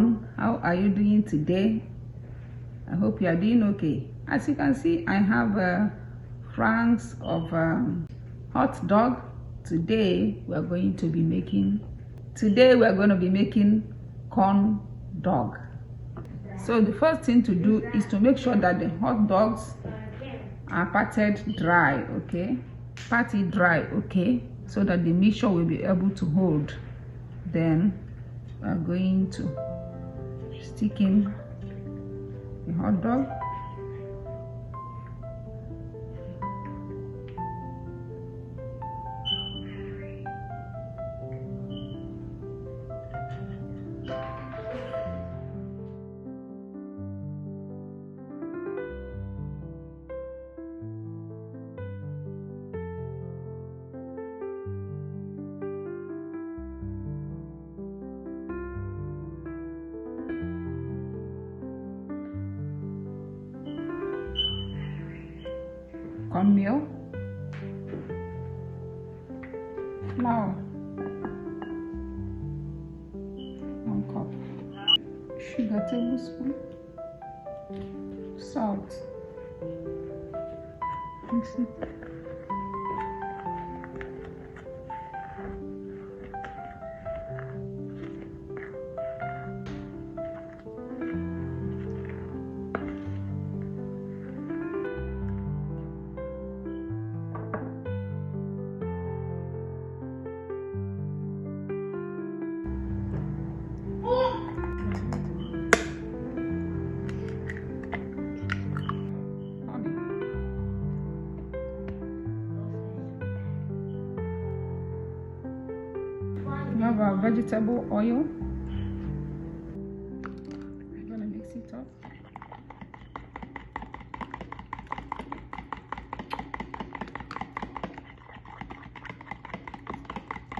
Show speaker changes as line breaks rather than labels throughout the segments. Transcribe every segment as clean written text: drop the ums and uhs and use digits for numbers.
everyone, how are you doing today? I hope you are doing okay. As you can see, I have franks of hot dog. Today we are going to be making corn dog. So the first thing to do is to make sure that the hot dogs are patted dry, okay? Pat it dry, okay, so that the mixture will be able to hold. Then we are going to stick in the hot dog. Cornmeal, flour, 1 cup, sugar tablespoon, salt, mix it. We have our vegetable oil. I'm gonna mix it up.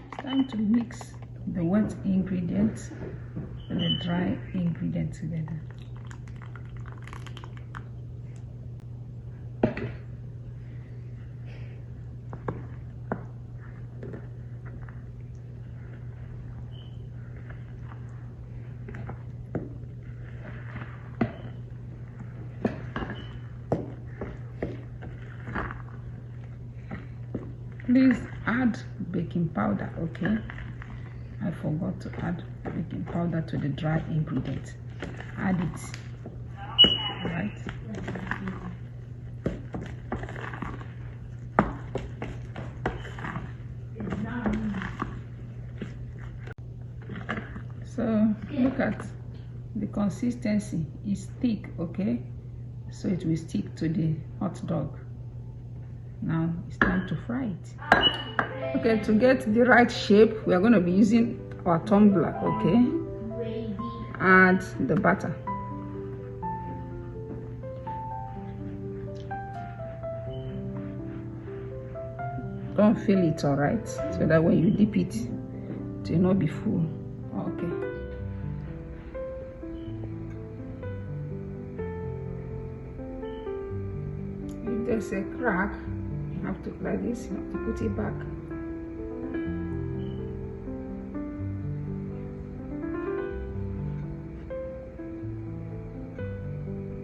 It's time to mix the wet ingredients and the dry ingredients together. Please add baking powder, okay? I forgot to add baking powder to the dry ingredient. Add it, right? So look at the consistency. It's thick, okay? So it will stick to the hot dog. Now it's time to fry it. Okay, to get the right shape, we are going to be using our tumbler, okay? Add the butter. Don't fill it, all right? So that when you dip it, it will not be full. Okay. If there's a crack, you have to, like this, you have to put it back.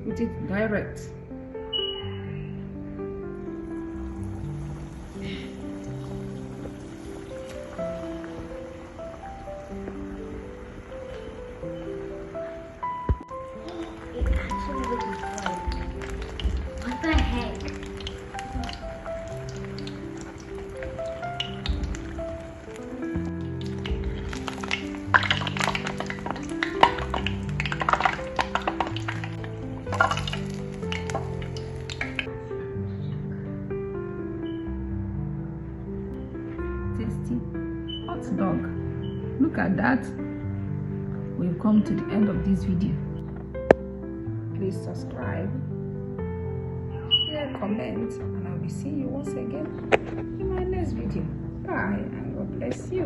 Put it direct.
It actually looks like, what the heck?
Tasty hot dog. Look at that. We've come to the end of this video. Please subscribe, share, comment, and I'll be seeing you once again in my next video. Bye, and God bless you.